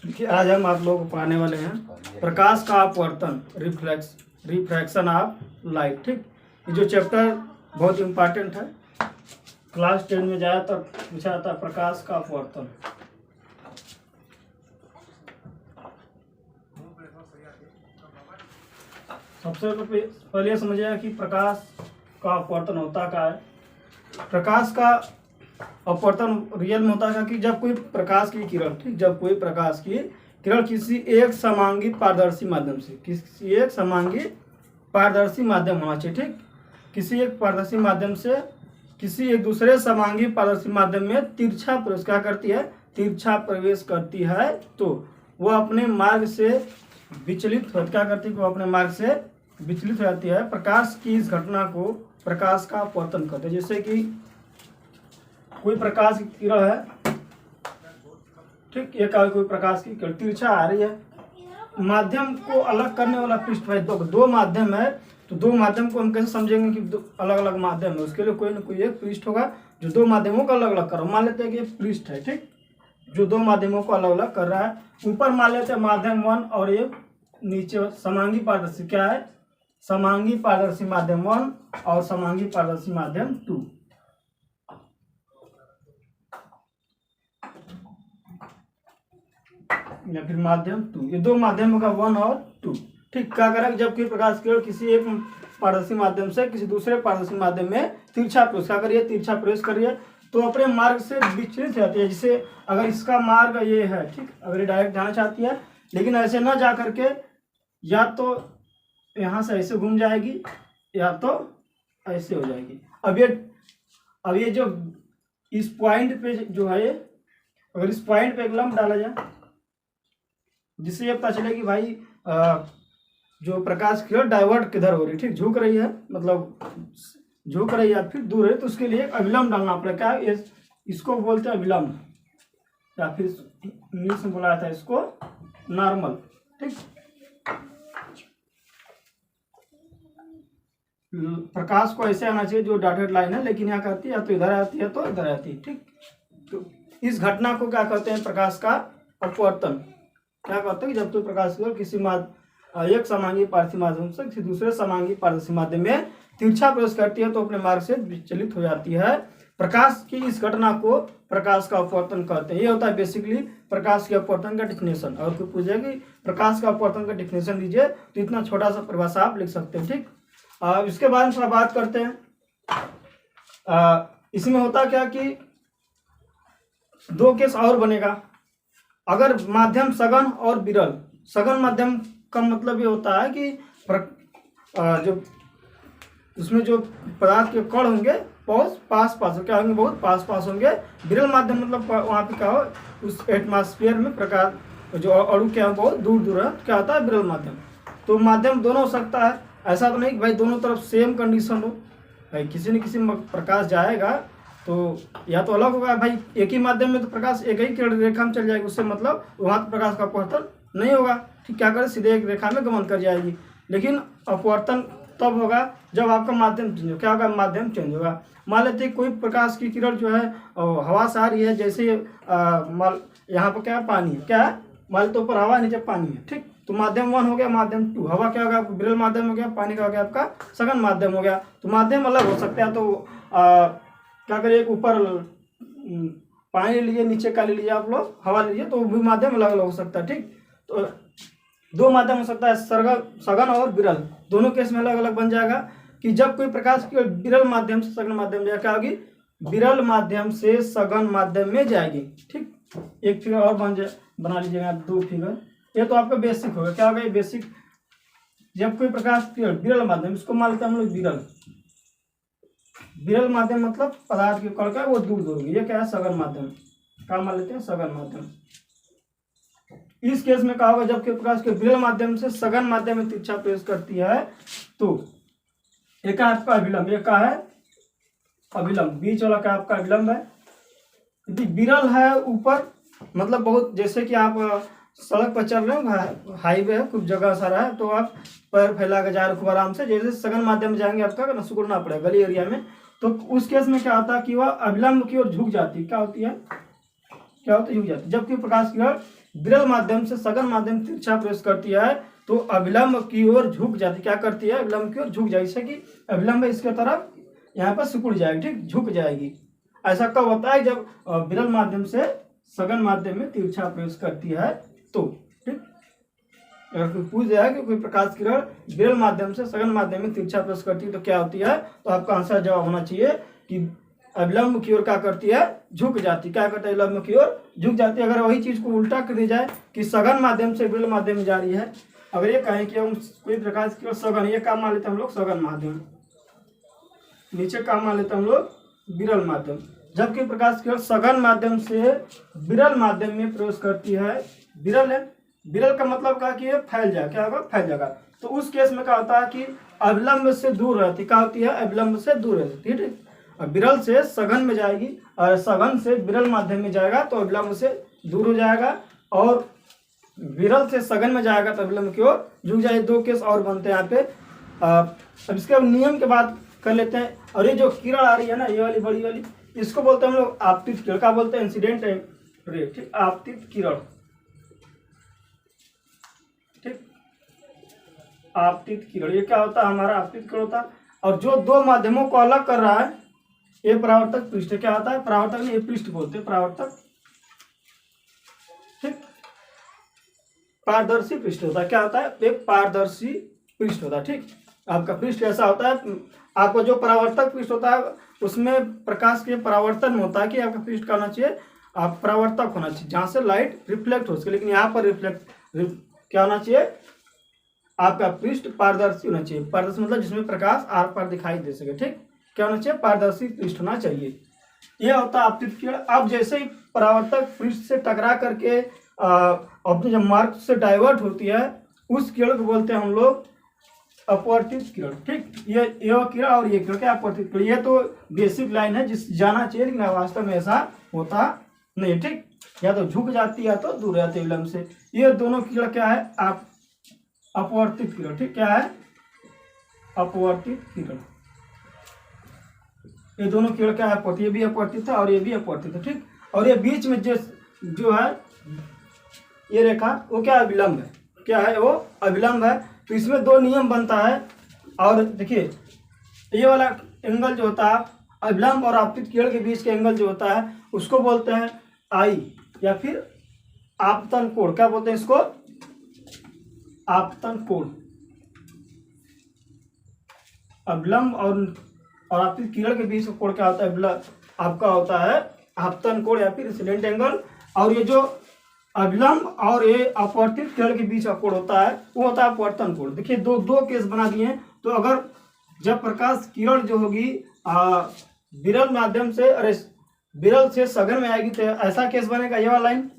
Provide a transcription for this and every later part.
देखिए आज हम आप लोगों को पढ़ाने वाले हैं प्रकाश का अपवर्तन, रिफ्रैक्शन ऑफ लाइट। ठीक, ये जो चैप्टर बहुत इम्पोर्टेंट है, क्लास 10 में जाए तब पूछा जाता है प्रकाश का अपवर्तन। सबसे पहले समझिए कि प्रकाश का अपवर्तन होता क्या है। प्रकाश का अपवर्तन रियल में होता है कि जब कोई प्रकाश की किरण, ठीक, जब कोई प्रकाश की किरण किसी एक समांगी पारदर्शी माध्यम से, किसी एक समांगी पारदर्शी माध्यम होना चाहिए, ठीक, किसी एक पारदर्शी माध्यम से किसी एक दूसरे समांगी पारदर्शी माध्यम में तिरछा प्रवेश क्या करती है, तिरछा प्रवेश करती है, तो वो अपने मार्ग से विचलित हो, क्या करती है, वो अपने मार्ग से विचलित हो जाती है। प्रकाश की इस घटना को प्रकाश का अपवर्तन कहते हैं। जैसे कि कोई प्रकाश की किरण है, ठीक, एक कोई प्रकाश की किरण तिरछा आ रही है, माध्यम को अलग करने वाला पृष्ठ है, दो माध्यम है, तो दो माध्यम को हम कैसे समझेंगे कि दो अलग अलग माध्यम है। उसके लिए कोई ना कोई एक पृष्ठ होगा जो दो माध्यमों को अलग अलग कर रहा है। मान लेते हैं कि एक पृष्ठ है, ठीक, जो दो माध्यमों को अलग अलग कर रहा है। ऊपर मान लेते हैं माध्यम 1 और एक नीचे समांगी पारदर्शी क्या है, समांगी पारदर्शी माध्यम 1 और समांगी पारदर्शी माध्यम 2। या फिर माध्यम 2, ये दो माध्यमों का 1 और 2। ठीक, क्या करें, जब कोई प्रकाश किरण किसी एक पारदर्शी माध्यम से किसी दूसरे पारदर्शी माध्यम में तिरछा प्रवेश क्या करिए, तिरछा प्रवेश करिए, तो अपने मार्ग से विचलित हो जाती है। जैसे अगर इसका मार्ग ये है, ठीक, अगर ये डायरेक्ट जाना चाहती है, लेकिन ऐसे ना जा करके या तो यहाँ से ऐसे घूम जाएगी या तो ऐसे हो जाएगी। अब ये जो इस पॉइंट पे जो है, अगर इस पॉइंट पे एक लंब डाला जाए जिससे ये पता चले कि भाई जो प्रकाश की डाइवर्ट किधर हो रही है, ठीक, झुक रही है, मतलब झुक रही है फिर दूर है, तो उसके लिए अविलंब डालना पड़ेगा। क्या इसको बोलते हैं अविलंब, या फिर इंग्लिश में बोला जाता है इसको नॉर्मल। ठीक, प्रकाश को ऐसे आना चाहिए जो डॉटेड लाइन है, लेकिन यहाँ करती है या तो इधर आती है तो इधर आती है। ठीक, तो इस घटना को क्या कहते हैं, प्रकाश का अपवर्तन। क्या कहते हैं कि जब तो प्रकाश की किसी एक समांगी पारदर्शी माध्यम से किसी दूसरे समांगी पारदर्शी माध्यम में तिरछा प्रवेश करती है तो अपने मार्ग से विचलित हो जाती है। प्रकाश की इस घटना को प्रकाश का अपवर्तन कहते हैं। ये होता है बेसिकली प्रकाश के अपवर्तन का डिफिनेशन। और कोई पूछे कि प्रकाश का अपवर्तन का डिफिनेशन दीजिए तो इतना छोटा सा परिभाषा आप लिख सकते हैं। ठीक, इसके बाद में थोड़ा बात करते हैं। इसमें होता क्या कि दो केस और बनेगा। अगर माध्यम सघन और विरल, सघन माध्यम का मतलब ये होता है कि जो उसमें जो पदार्थ के कण होंगे बहुत पास क्या होंगे, बहुत पास होंगे। विरल माध्यम मतलब वहाँ पे क्या हो, उस एटमॉस्फेयर में प्रकाश जो अणु क्या बहुत दूर है, क्या होता है विरल माध्यम। तो माध्यम दोनों हो सकता है, ऐसा तो नहीं कि भाई दोनों तरफ सेम कंडीशन हो। भाई किसी न किसी प्रकाश जाएगा तो या तो अलग होगा, भाई एक ही माध्यम में तो प्रकाश एक ही किरण रेखा में चल जाएगी, उससे मतलब वहाँ तो प्रकाश का अपवर्तन नहीं होगा। ठीक, क्या करे, सीधे एक रेखा में गमन कर जाएगी। लेकिन अपवर्तन तब होगा जब आपका माध्यम चेंज हो। क्या होगा, माध्यम चेंज होगा। मान लेते हैं कोई प्रकाश की किरण जो है हवा से आ रही है, जैसे यहाँ पर क्या है, पानी है, क्या है, मान लेते ऊपर हवा नीचे पानी है। ठीक, तो माध्यम 1 हो गया, माध्यम 2। हवा क्या होगा, विरल माध्यम हो गया, पानी का हो गया आपका सघन माध्यम हो गया। तो माध्यम अलग हो सकता है। तो क्या करिए, ऊपर पानी ले लीजिए, नीचे का ले लीजिए, आप लोग हवा ले लीजिए, तो भी माध्यम अलग अलग हो सकता है। ठीक, तो दो माध्यम हो सकता है, सघन और विरल। दोनों केस में अलग अलग बन जाएगा कि जब कोई प्रकाश की विरल माध्यम से सघन माध्यम में क्या होगी, विरल माध्यम से सघन माध्यम में जाएगी। ठीक, एक फिगर और बना लीजिएगा, 2 फिगर। ये तो आपका बेसिक होगा। क्या होगा, ये बेसिक। जब कोई प्रकाश की विरल माध्यम, इसको मान लेते हैं हम लोग विरल माध्यम मतलब पदार्थ के कण का वो दूर होगी। ये क्या है, सघन माध्यम। क्या मान लेते हैं, सघन माध्यम। इस केस में क्या होगा, जबकि प्रकाश के विरल माध्यम से सघन माध्यम में तिरछा प्रवेश करती है तो एक आपका अभिलंब, एक है अभिलंब, बीच वाला क्या आपका अभिलंब है। यदि विरल है ऊपर, मतलब बहुत, जैसे कि आप सड़क पर चल रहे हो, हाईवे है, खूब जगह सारा है, तो आप पैर फैला के जा रहे हो खूब आराम से। जैसे सघन माध्यम में जाएंगे आपका सिकुड़ना पड़ेगा गली एरिया में, तो उस केस में क्या होता है कि वह अभिलंब की ओर झुक जाती है। क्या होती है, क्या होता है, झुक जाती है। जबकि प्रकाश किरण विरल माध्यम से सघन माध्यम तिरछा प्रवेश करती है तो अविलंब की ओर झुक जाती, क्या करती है, अविलंब की ओर झुक जाएगी, जैसे कि अविलंब इसके तरफ यहाँ पर सिकुड़ जाएगी, ठीक, झुक जाएगी। ऐसा कब होता है, जब विरल माध्यम से सघन माध्यम में तिरछा प्रवेश करती है तो, ठीक। अगर कोई पूछ जाए कि कोई प्रकाश किरण विरल माध्यम से सघन माध्यम में तिरछा प्रवेश करती है तो क्या होती है, तो आपका आंसर जवाब होना चाहिए कि अविलंब की ओर क्या करती है, झुक जाती। क्या करता है, अविलंब की ओर झुक जाती है। अगर वही चीज को उल्टा कर दी जाए कि सघन माध्यम से विरल माध्यम में जा रही है, अगर ये कहें कि हम कोई प्रकाश की ओर सघन, ये काम मान लेते हैं हम लोग सघन माध्यम, नीचे काम मान लेते हैं हम लोग विरल माध्यम। जबकि प्रकाश की ओर सघन माध्यम से विरल माध्यम में प्रवेश करती है, विरल है, विरल का मतलब क्या कि ये फैल जाए, क्या होगा, फैल जाएगा। तो उस केस में क्या होता है कि अविलंब से दूर रहती, क्या होती है, अविलंब से दूर रहती, ठीक है। विरल से सघन में जाएगी और सघन से विरल माध्यम में जाएगा तो अविलंब से दूर हो जाएगा, और विरल से सघन में जाएगा तो अविलंब की ओर झुक जाएगी। दो केस और बनते हैं यहाँ पे। अब इसके नियम के बात कर लेते हैं। और ये जो किरण आ रही है ना, ये वाली बड़ी वाली, इसको बोलते हैं हम लोग आपतित किरण, क्या बोलते हैं, इंसिडेंट रे, ठीक, आपतित किरण, ठीक, आपतित किरण। ये क्या होता है, हमारा आपतित किरण होता है। और जो दो माध्यमों को अलग कर रहा है, ये परावर्तक पृष्ठ, क्या होता है, परावर्तक नहीं, ये पृष्ठ बोलते हैं, परावर्तक, ठीक, पारदर्शी पृष्ठ होता है। क्या होता है, एक पारदर्शी पृष्ठ होता है, ठीक। आपका पृष्ठ ऐसा होता है, आपको जो परावर्तक पृष्ठ होता है उसमें प्रकाश के परावर्तन में होता है कि आपका पृष्ठ का होना चाहिए, आप परावर्तक होना चाहिए जहां से लाइट रिफ्लेक्ट हो सके। लेकिन यहाँ पर क्या होना चाहिए, आपका पृष्ठ पारदर्शी होना चाहिए। पारदर्शी मतलब जिसमें प्रकाश आर पार दिखाई दे सके, ठीक, क्या होना चाहिए, पारदर्शी पृष्ठ होना चाहिए। यह होता है आपतित किरण। अब जैसे ही परावर्तक पृष्ठ से टकरा करके अपने जब मार्ग से डाइवर्ट होती है, उस किरण को बोलते हैं हम लोग अपवर्तित किरण, ठीक। ये किरण और ये किरण क्या, अपवर्तित किरण। ये तो बेसिक लाइन है जिस जाना चाहिए, लेकिन वास्तव में ऐसा होता नहीं, ठीक। या तो झुक जाती है या तो दूर जाती है विलंब से। ये दोनों किरण क्या है, आप अपवर्तित किरण, ठीक, क्या है, अपवर्तित किरण। ये दोनों किरण क्या है, अपवर्तित, ये भी अपवर्तित है और ये भी अपवर्तित है, ठीक। और ये बीच में जो है ये रेखा, वो क्या है, विलंब है, क्या है, वो अविलंब है। तो इसमें दो नियम बनता है। और देखिए ये वाला एंगल जो होता है अविलंब और आपतित किरण के बीच के एंगल जो होता है उसको बोलते हैं आई या फिर आपतन कोण। क्या बोलते हैं इसको, आपतन कोण। अविलंब और आपतित किरण के बीच का कोण क्या होता है, आपका होता है आपतन कोण या फिर इंसिडेंट एंगल। और ये जो अविलंब और ये अपवर्तित किरण के बीच का कोण होता है वो होता है अपवर्तन कोण। देखिए दो केस बना दिए हैं। तो अगर जब प्रकाश किरण जो होगी विरल माध्यम से, अरे विरल से सघन में आएगी तो ऐसा केस बनेगा, ये वाला लाइन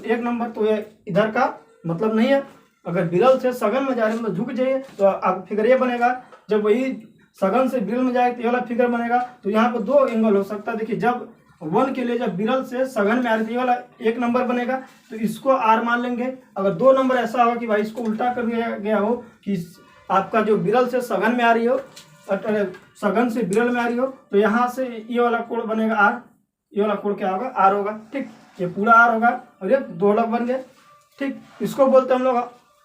1 नंबर। तो ये इधर का मतलब नहीं है। अगर विरल से सघन में जा रहे हैं तो झुक जाइए तो आप फिगर ये बनेगा। जब वही सघन से विरल में जाए तो ये वाला फिगर बनेगा। तो यहाँ पर दो एंगल हो सकता है। देखिए जब 1 के लिए जब विरल से सघन में आ रही थी, ये वाला 1 नंबर बनेगा तो इसको आर मान लेंगे। अगर 2 नंबर ऐसा होगा कि भाई इसको उल्टा कर दिया गया हो कि आपका जो विरल से सघन में आ रही हो, सघन से विरल में आ रही हो, तो यहाँ से ये वाला कोण बनेगा आर, ये वाला कोण क्या होगा, आर होगा, ठीक। ये पूरा आर होगा और ये 2 अलग बन गए, ठीक। इसको बोलते हैं हम लोग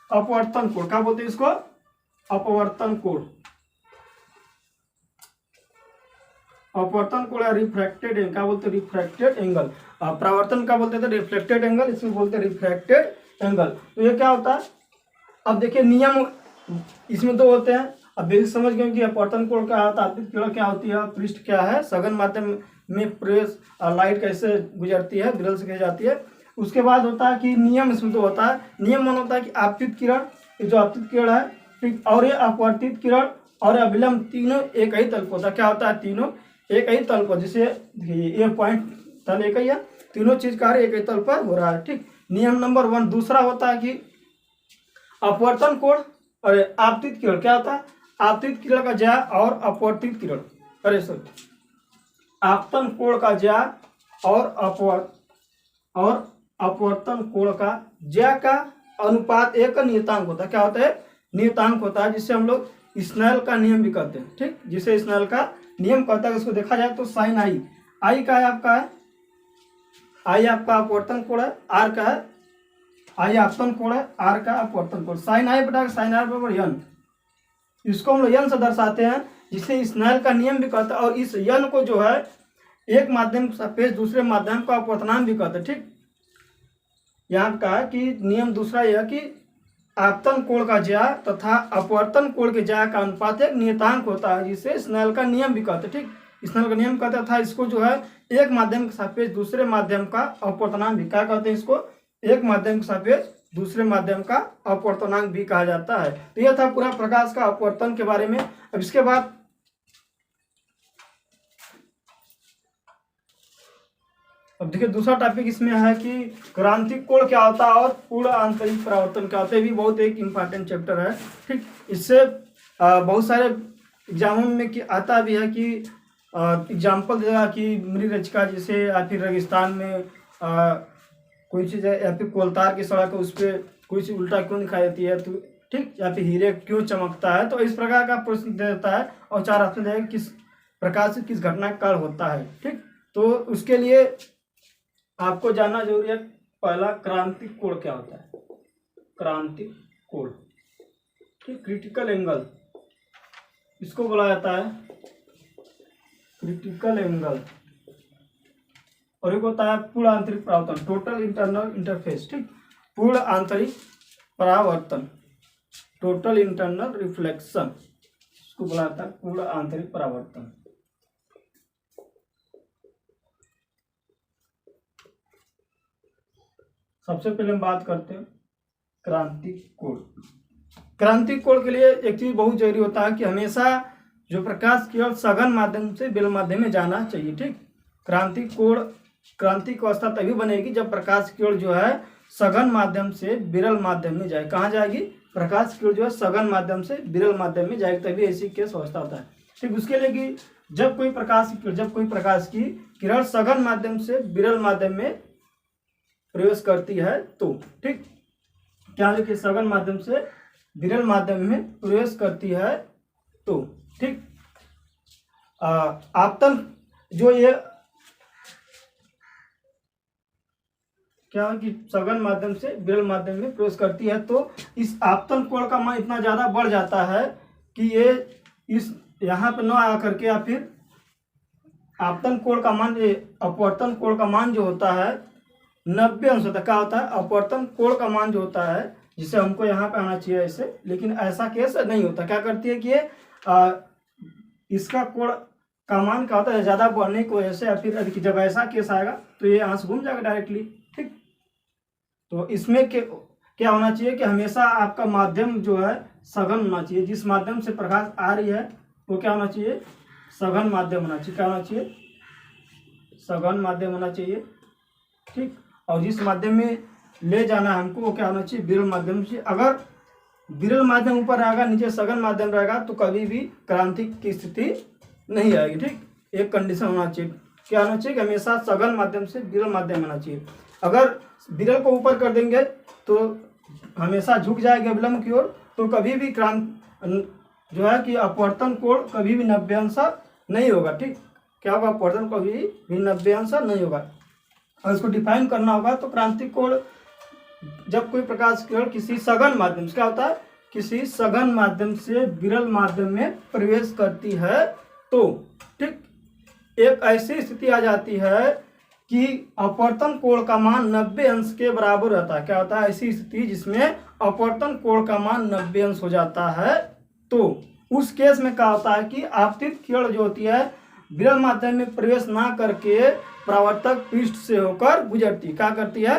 अपवर्तन कोण। क्या बोलते हैं इसको, अपवर्तन कोण। अपवर्तन कोण या रिफ्रैक्टेड एंगल, क्या बोलते हैं, रिफ्रैक्टेड एंगल। परावर्तन का बोलते थे रिफ्लेक्टेड एंगल, इसमें बोलते हैं रिफ्रैक्टेड एंगल। तो ये क्या होता है, अब देखिए नियम इसमें 2 होते हैं। अब बेसिक समझ गए कि अपवर्तन कोण क्या होता है, आपतित किरण क्या होती है, पृष्ठ क्या है, सघन माध्यम में प्रवेश लाइट कैसे गुजरती है, विरल से कैसे जाती है। उसके बाद होता है कि नियम इसमें 2 होता है। नियम 1 होता है कि आपतित किरण, ये जो आपतित किरण है, ठीक, और ये अपवर्तित किरण और अविलंब तीनों एक ही तल पर होता है। क्या होता है, तीनों एक ही तल पर, जैसे ये पॉइंट तल एक ही है, तीनों चीज कार्य एक ही तल पर हो रहा है, ठीक। नियम नंबर 1। दूसरा होता है कि अपवर्तन कोण और आपतित किरण। क्या होता है, आपतित किरण का ज्या और अपवर्तित किरण, अरे सॉरी, आपतन कोण का ज्या और अपवर्तन कोण का ज्या का अनुपात एक नियतांक होता है। क्या होता है, नियतांक होता है, जिससे हम लोग स्नेल का नियम भी कहते हैं, ठीक। जिसे स्नेल का नियम कहता है, उसको देखा जाए तो साइन आई का है आपका है आई आपका अपवर्तन कोण है, आर का है आई आपतन कोण है, आर का अपवर्तन कोण। साइन आई बटा साइन आर बराबर यन, इसको हम लोग यन से दर्शाते हैं, जिसे स्नेल का नियम भी कहते हैं। और इस यन को जो है एक माध्यम सापेक्ष दूसरे माध्यम का अपवर्तनांक भी कहते हैं। ठीक, यहाँ का कि नियम दूसरा यह कि आपतन कोण का ज्या तथा अपवर्तन कोण के ज्या का अनुपात एक नियतांक होता है, जिसे स्नेल का नियम भी कहते हैं। ठीक, स्नेल का नियम कहते था। इसको जो है एक माध्यम के सापेक्ष दूसरे माध्यम का अपवर्तनांक भी क्या कहते हैं, इसको एक माध्यम के सापेक्ष दूसरे माध्यम का अपवर्तनांक भी कहा जाता है। तो यह था पूरा प्रकाश का अपवर्तन के बारे में। अब इसके बाद अब देखिए दूसरा टॉपिक इसमें है कि क्रांतिक कोण क्या होता है और पूर्ण आंतरिक परावर्तन क्या होता है। भी बहुत एक इम्पॉर्टेंट चैप्टर है। ठीक, इससे बहुत सारे एग्जामों में कि आता भी है कि एग्जाम्पल देगा कि मृगरचिका जैसे या फिर रेगिस्तान में कोई चीज़ है, या फिर कोलतार की सड़क है उस पर कोई चीज़ उल्टा क्यों दिखाई देती है, तो ठीक, या फिर हीरे क्यों चमकता है। तो इस प्रकार का प्रश्न दे देता है और 4 ऑप्शन देगा किस प्रकार से किस घटना का कारण होता है। ठीक, तो उसके लिए आपको जानना जरूरी है। पहला, क्रांतिक कोण क्या होता है। क्रांतिक कोण, ठीक, क्रिटिकल एंगल इसको बोला जाता है, क्रिटिकल एंगल। और एक होता है पूर्ण आंतरिक परावर्तन, टोटल इंटरनल इंटरफेस। ठीक, पूर्ण आंतरिक परावर्तन, टोटल इंटरनल रिफ्लेक्शन, इसको बोला जाता है पूर्ण आंतरिक परावर्तन। सबसे पहले हम बात करते हैं क्रांतिक कोण। क्रांतिक कोण के लिए एक चीज बहुत जरूरी होता है कि हमेशा जो प्रकाश केवल सघन माध्यम से विरल माध्यम में जाना चाहिए। ठीक, क्रांतिक कोण, क्रांतिक अवस्था तभी बनेगी जब प्रकाश किरण जो है सघन माध्यम से विरल माध्यम में जाए। कहाँ जाएगी, प्रकाश किरण जो है सघन माध्यम से विरल माध्यम में जाएगी, तभी ऐसी केस अवस्था होता है। ठीक, उसके लिए कि जब कोई प्रकाश की किरण सघन माध्यम से विरल माध्यम में प्रवेश करती है तो, ठीक, क्या है कि सघन माध्यम से विरल माध्यम में प्रवेश करती है तो, ठीक, आपतन जो ये क्या है कि सघन माध्यम से विरल माध्यम में प्रवेश करती है तो इस आपतन कोण का मान इतना ज्यादा बढ़ जाता है कि ये इस यहाँ पे न आकर के या फिर आपतन कोण का मान, अपवर्तन कोण का मान जो होता है 90 अंश होता है। क्या होता है, अपवर्तन कोण का मान जो होता है, जिसे हमको यहाँ पे आना चाहिए ऐसे, लेकिन ऐसा केस नहीं होता। क्या करती है कि ये इसका कोण का मान क्या होता है ज्यादा बढ़ने की वजह से, या फिर जब ऐसा केस आएगा तो ये यहाँ से घूम जाएगा डायरेक्टली। ठीक, तो इसमें क्या होना चाहिए कि हमेशा आपका माध्यम जो है सघन होना चाहिए। जिस माध्यम से प्रकाश आ रही है वो क्या होना चाहिए, सघन माध्यम होना चाहिए। क्या होना चाहिए, सघन माध्यम होना चाहिए। ठीक, और जिस माध्यम में ले जाना है हमको वो क्या होना चाहिए, विरल माध्यम से। अगर विरल माध्यम ऊपर आएगा, नीचे सघन माध्यम रहेगा तो कभी भी क्रांतिक की स्थिति नहीं आएगी। ठीक, एक कंडीशन होना चाहिए, क्या होना चाहिए कि हमेशा सघन माध्यम से विरल माध्यम होना चाहिए। अगर विरल को ऊपर कर देंगे तो हमेशा झुक जाएगा विलंब की ओर, तो कभी भी जो है कि अपवर्तन कोण कभी भी 90 अंश नहीं होगा। ठीक, क्या होगा, अपवर्तन कभी भी 90 अंश नहीं होगा। और इसको डिफाइन करना होगा तो क्रांतिक कोण जब कोई प्रकाश किरण किसी सघन माध्यम से, क्या होता है, किसी सघन माध्यम से विरल माध्यम में प्रवेश करती है तो, ठीक, एक ऐसी स्थिति आ जाती है कि अपवर्तन कोण का मान 90 अंश के बराबर रहता है। क्या होता है, ऐसी स्थिति जिसमें अपवर्तन कोण का मान 90 अंश हो जाता है तो उस केस में क्या होता है कि आपतित किरण जो होती है विरल माध्यम में प्रवेश ना करके परावर्तक पृष्ठ से होकर गुजरती, क्या करती है,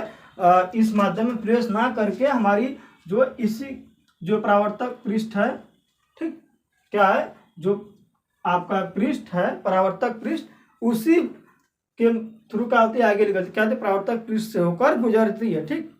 इस माध्यम में प्रवेश ना करके हमारी जो परावर्तक पृष्ठ है, ठीक, क्या है, जो आपका पृष्ठ है परावर्तक पृष्ठ, उसी के थ्रू क्या होती है आगे निकलती, क्या होती है, परावर्तक पृष्ठ से होकर गुजरती है। ठीक,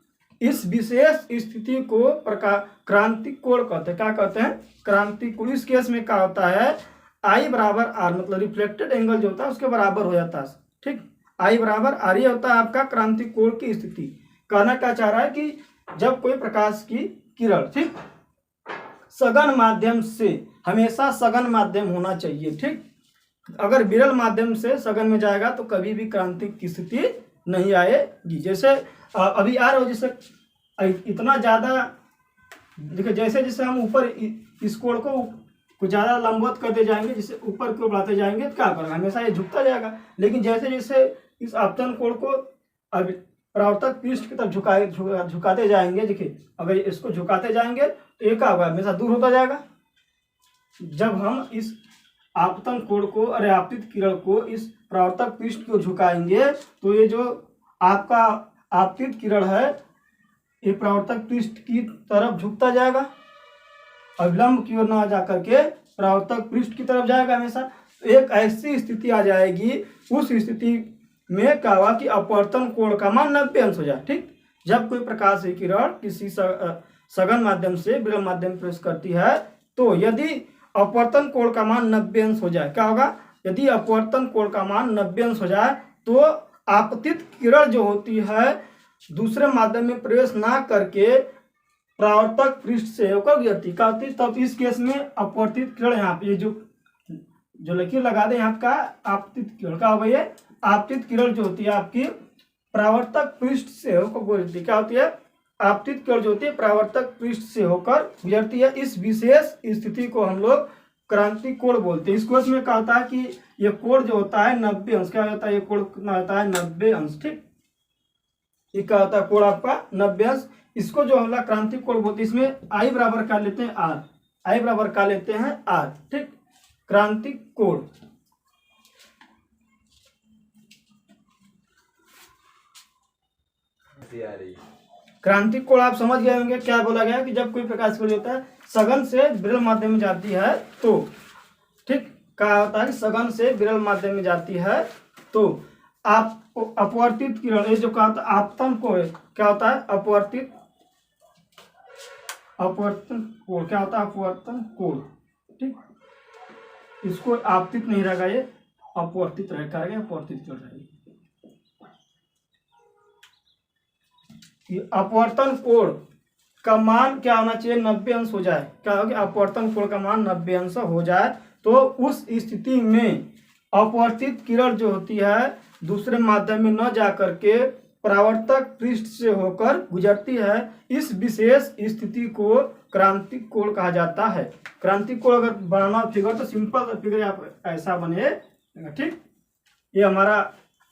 इस विशेष स्थिति को क्रांतिक कोण कहते हैं। क्या कहते हैं, क्रांतिक कोण। इस केस में क्या होता है, आई बराबर आर, मतलब रिफ्लेक्टेड एंगल जो होता है उसके बराबर हो जाता है। ठीक, आई बराबर आर, ये होता है आपका क्रांतिक कोण की स्थिति। कहना क्या चाह रहा है कि जब कोई प्रकाश की किरण, ठीक, सघन माध्यम से, हमेशा सघन माध्यम होना चाहिए। ठीक, अगर विरल माध्यम से सघन में जाएगा तो कभी भी क्रांतिक की स्थिति नहीं आएगी। जैसे अभी आ रहे हो, जैसे इतना ज़्यादा देखिए, जैसे जैसे हम ऊपर इस कोण को कुछ ज़्यादा लंबवत करते जाएंगे, जिससे ऊपर को बढ़ाते जाएंगे तो क्या करेगा, हमेशा ये झुकता जाएगा। लेकिन जैसे जैसे इस आपतन कोण को अब परावर्तक पृष्ठ की तरफ झुकाते जाएंगे, देखिए अगर इसको झुकाते जाएंगे तो ये क्या होगा, हमेशा दूर होता जाएगा। जब हम इस आपतन कोण को अरे आपतित किरण को इस परावर्तक पृष्ठ को झुकाएंगे तो ये जो आपका आपतित किरण है ये परावर्तक पृष्ठ की तरफ झुकता जाएगा, अविलंब की ओर न जा करके परावर्तक पृष्ठ की तरफ जाएगा हमेशा। तो एक ऐसी स्थिति आ जाएगी, उस स्थिति में क्या हुआ कि अपवर्तन कोण का मान 90 अंश हो जाए। ठीक, जब कोई प्रकाश की किरण किसी सघन माध्यम से विरल माध्यम में प्रवेश करती है तो यदि अपवर्तन कोण का मान 90 अंश हो जाए, क्या होगा, यदि अपवर्तन कोण का मान 90 अंश हो जाए तो आपतित किरण जो होती है दूसरे माध्यम में प्रवेश ना करके परावर्तक पृष्ठ से होकर गिरती का होती। तब इस केस में अपवर्तित किरण यहाँ पे जो लकीर लगा दे यहाँ का आपतित किरण का होगा, ये आपतित किरण जो होती है आपकी परावर्तक पृष्ठ से होकर गुजरती, क्या होती है, आपतित किरण जो होती है परावर्तक पृष्ठ से होकर गुजरती है। इस विशेष स्थिति को हम लोग क्रांति कोण बोलते हैं। इस कोण में क्या होता है कि ये कोण जो होता है 90 अंश, क्या होता है, ये कोण कितना होता है 90 अंश। ठीक, ये क्या होता है, कोण आपका 90 अंश। इसको जो हम लोग क्रांति कोण बोलते हैं, इसमें आई बराबर का लेते हैं आर, आई बराबर का लेते हैं आर। ठीक, क्रांति कोण क्रांति कोण आप समझ गए होंगे क्या बोला गया कि जब कोई प्रकाश की किरण होता है सघन से विरल माध्यम में जाती है तो, ठीक, क्या होता है कि सघन से विरल माध्यम में जाती है तो आप अपवर्तित किरण, ये जो क्या होता है आपतन कोण, क्या होता है अपवर्तन कोण, क्या होता है अपवर्तन कोण। ठीक, इसको आपतित नहीं रहेगा, ये अपवर्तित रहेगा, अपवर्तित किरण रहेगी। अपवर्तन कोण का मान क्या होना चाहिए, 90 अंश हो जाए। क्या होगा, अपवर्तन कोण का मान 90 अंश हो जाए तो उस स्थिति में अपवर्तित किरण जो होती है दूसरे माध्यम में न जा करके परावर्तक पृष्ठ से होकर गुजरती है। इस विशेष स्थिति को क्रांतिक कोण कहा जाता है। क्रांतिक कोण अगर बनाना फिगर तो सिंपल फिगर आप ऐसा बने। ठीक, ये हमारा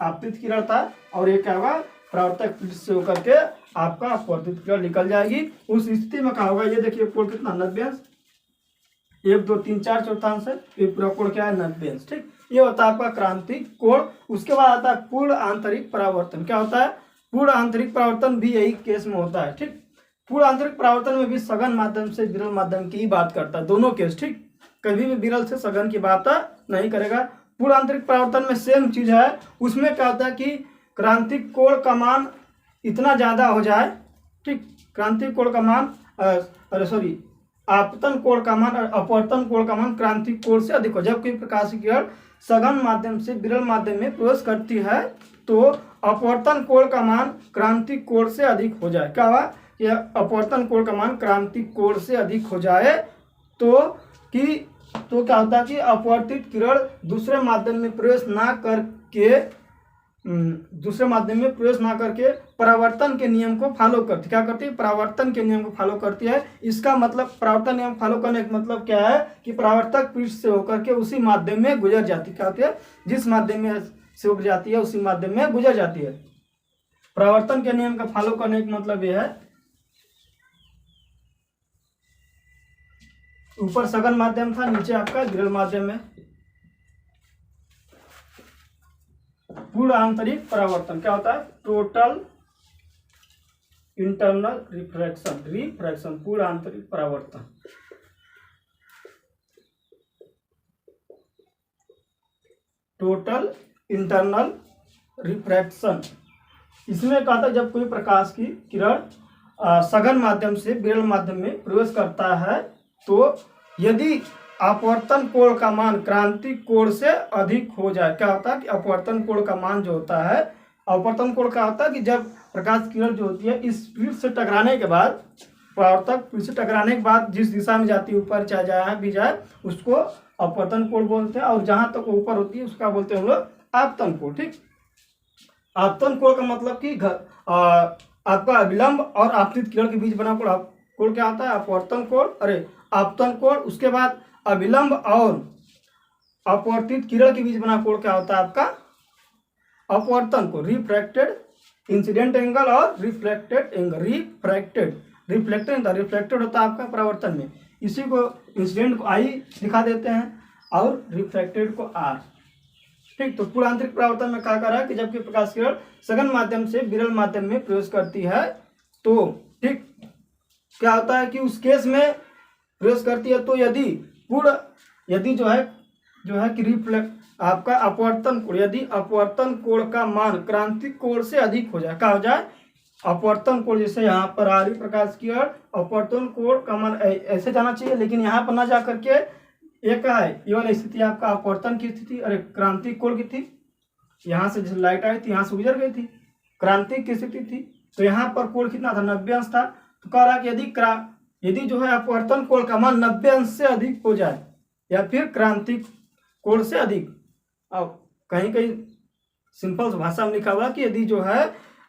आपतित किरण था और ये क्या होगा, परावर्तक पृष्ठ से होकर के आपका अपवर्तित किरण निकल जाएगी। उस स्थिति में क्या होगा, ये देखिए कोण कितना 90 अंश, 1 2 3 4 चौथांश है, ये पूरा कोण क्या है 90 अंश। ठीक, ये होता है आपका क्रांतिक कोण। उसके बाद आता है पूर्ण आंतरिक परावर्तन। क्या होता है, पूर्ण आंतरिक परावर्तन भी यही केस में होता है। ठीक, पूर्ण आंतरिक परावर्तन में भी सघन माध्यम से विरल माध्यम की ही बात करता है, दोनों केस। ठीक, कभी भी विरल से सघन की बात नहीं करेगा। पूर्ण आंतरिक परावर्तन में सेम चीज है। उसमें क्या होता है कि क्रांतिक कोण का मान इतना ज्यादा हो जाए, ठीक, क्रांतिक कोण का मान आपतन कोण का मान और अपवर्तन कोण का मान क्रांतिक कोण से अधिक हो। जब कोई प्रकाश की किरण सघन माध्यम से विरल माध्यम में प्रवेश करती है तो अपवर्तन कोण का मान क्रांतिक कोण से अधिक हो जाए। क्या हुआ, कि अपवर्तन कोण का मान क्रांतिक कोण से अधिक हो जाए तो क्या होता है कि अपवर्तित किरण दूसरे माध्यम में प्रवेश ना करके परावर्तन के नियम को फॉलो करती। क्या करती है, परावर्तन के नियम को फॉलो करती है। इसका मतलब परावर्तन नियम फॉलो करने का मतलब क्या है कि परावर्तक पृष्ठ से होकर के उसी माध्यम में गुजर जाती। क्या होती है, जिस माध्यम में से उग जाती है उसी माध्यम में गुजर जाती है। परावर्तन के नियम का फॉलो करने का मतलब यह है, ऊपर सघन माध्यम था, नीचे आपका विरल माध्यम है। पूर्ण आंतरिक परावर्तन क्या होता है, टोटल इंटरनल रिफ्रैक्शन पूर्ण आंतरिक परावर्तन। टोटल इंटरनल रिफ्रैक्शन, इसमें क्या था, जब कोई प्रकाश की किरण सघन माध्यम से विरल माध्यम में प्रवेश करता है तो यदि अपवर्तन कोण का मान क्रांतिक कोण से अधिक हो जाए। क्या होता है कि अपवर्तन कोण का मान जो होता है, अपवर्तन कोण क्या होता है कि जब प्रकाश किरण जो होती है इस पृष्ठ से टकराने के बाद, परावर्तक पृष्ठ से टकराने के बाद जिस दिशा में जाती है, ऊपर चाहे जहाँ भी जाए, उसको अपवर्तन कोण बोलते हैं। और जहां तक ऊपर होती है उसका बोलते हैं हम लोग आपतन कोण। ठीक, आपतन कोण का मतलब कि आपका विलंब और आपतित किरण के बीच बना कोण क्या होता है? अपवर्तन कोण। आपतन कोण। उसके बाद अविलंब और अपवर्तित किरण के बीच बना कोण क्या होता है आपका? अपवर्तन कोण। रिफ्रैक्टेड इंसिडेंट एंगल और रिफ्लेक्टेड एंगल। रिफ्लेक्टेड होता है आपका परावर्तन में, इसी को इंसिडेंट को आई दिखा देते हैं और रिफ्लेक्टेड को आर। ठीक, तो पूर्ण आंतरिक परावर्तन में क्या कर रहा है कि जबकि प्रकाश किरण सघन माध्यम से विरल माध्यम में प्रवेश करती है तो ठीक क्या होता है कि उस केस में प्रवेश करती है तो यदि जो है कि रिफ्लेक्ट आपका अपवर्तन कोण, यदि अपवर्तन कोण का मान क्रांतिक कोण से अधिक हो जाए, क्या हो जाए? अपवर्तन कोण। जैसे यहाँ पर आ रही प्रकाश की ओर, अपवर्तन कोण का मान ऐसे जाना चाहिए, लेकिन यहाँ पर ना जा करके एक है ये वाली स्थिति आपका अपवर्तन की स्थिति, क्रांतिक कोण की थी। यहाँ से जैसे लाइट आई थी यहाँ से गुजर गई थी, क्रांतिक की स्थिति थी। तो यहाँ पर कोण कितना था? 90 अंश था। तो कह रहा कि यदि जो है अपवर्तन कोण का मान 90 अंश से अधिक हो जाए या फिर क्रांतिक कोण से अधिक, अब कहीं सिंपल भाषा में लिखा हुआ कि यदि जो है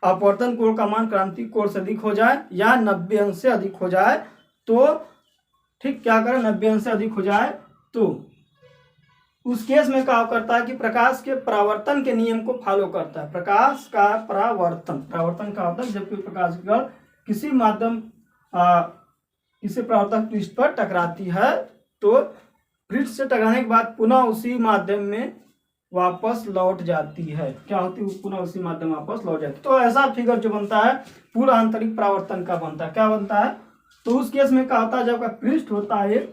अपवर्तन कोण का मान क्रांतिक कोण से अधिक हो जाए या 90 अंश से अधिक हो जाए तो ठीक क्या करें? 90 अंश से अधिक हो जाए तो उस केस में क्या करता है कि प्रकाश के परावर्तन के नियम को फॉलो करता है। प्रकाश का परावर्तन का होता है जबकि प्रकाश की किरण किसी परावर्तक पृष्ठ पर टकराती है तो पृष्ठ से टकराने के बाद पुनः उसी माध्यम में वापस लौट जाती है। क्या होती है? पुनः उसी माध्यम में वापस लौट जाती है। तो ऐसा फिगर जो बनता है पूर्ण आंतरिक परावर्तन का बनता है। क्या बनता है? तो उस केस में क्या होता है, जब आपका पृष्ठ होता है,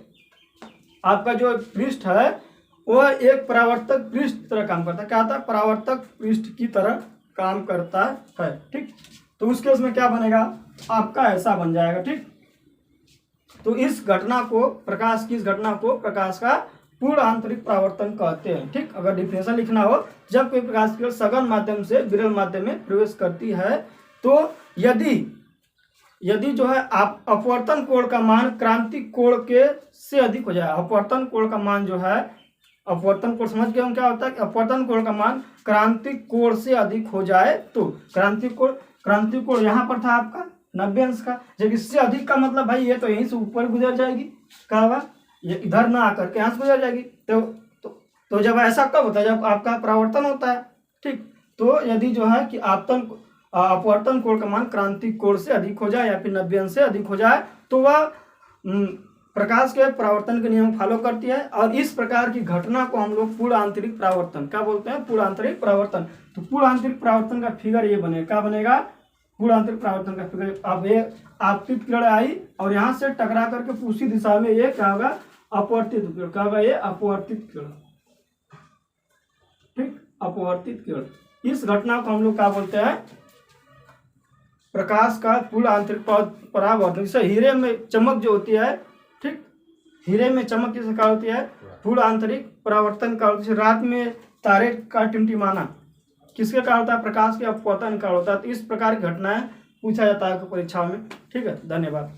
आपका जो पृष्ठ है वह एक परावर्तक पृष्ठ की तरह काम करता है। क्या होता है? परावर्तक पृष्ठ की तरह काम करता है। ठीक, तो उस केस में क्या बनेगा आपका? ऐसा बन जाएगा। ठीक, तो इस घटना को प्रकाश का पूर्ण आंतरिक परावर्तन कहते हैं। ठीक, अगर डिफिनेशन लिखना हो, जब कोई प्रकाश की किरण सघन माध्यम से विरल माध्यम में प्रवेश करती है तो यदि जो है आप अपवर्तन कोण का मान क्रांतिक कोण के से अधिक हो जाए, अपवर्तन कोण का मान जो है, अपवर्तन कोण समझ गए हम क्या होता है कि अपवर्तन कोण का मान क्रांतिक कोण से अधिक हो जाए तो क्रांतिक कोण यहाँ पर था आपका 90 अंश का, जब इससे अधिक का मतलब भाई ये तो यहीं से ऊपर गुजर जाएगी, क्या होगा? ये इधर ना आकर के यहाँ से गुजर जाएगी। तो जब ऐसा कब होता है? जब आपका परावर्तन होता है। ठीक, तो यदि जो है कि अपवर्तन कोण का मान क्रांतिक कोण से अधिक हो जाए या फिर 90 अंश से अधिक हो जाए तो वह प्रकाश के परावर्तन के नियम फॉलो करती है और इस प्रकार की घटना को हम लोग पूर्ण आंतरिक परावर्तन क्या बोलते हैं? पूर्ण आंतरिक परावर्तन। तो पूर्ण आंतरिक परावर्तन का फिगर ये बनेगा। क्या बनेगा? पूर्ण आंतरिक परावर्तन का फिगर। अब ये आपतित किरण आई और यहाँ से टकरा करके उसी दिशा में ये क्या होगा? अपवर्तित किरण। क्या होगा? ये अपवर्तित किरण। ठीक, अपवर्तित किरण। इस घटना को हम लोग क्या बोलते हैं? प्रकाश का पूर्ण आंतरिक परावर्तन। जैसे हीरे में चमक जो होती है, ठीक, हीरे में चमक किस कारण होती है? पूर्ण आंतरिक परावर्तन का। जैसे रात में तारे का टिमटिमाना किसके कारण होता है? प्रकाश के अपवर्तन का होता है। तो इस प्रकार की घटनाएं पूछा जाता है परीक्षाओं में। ठीक है, धन्यवाद।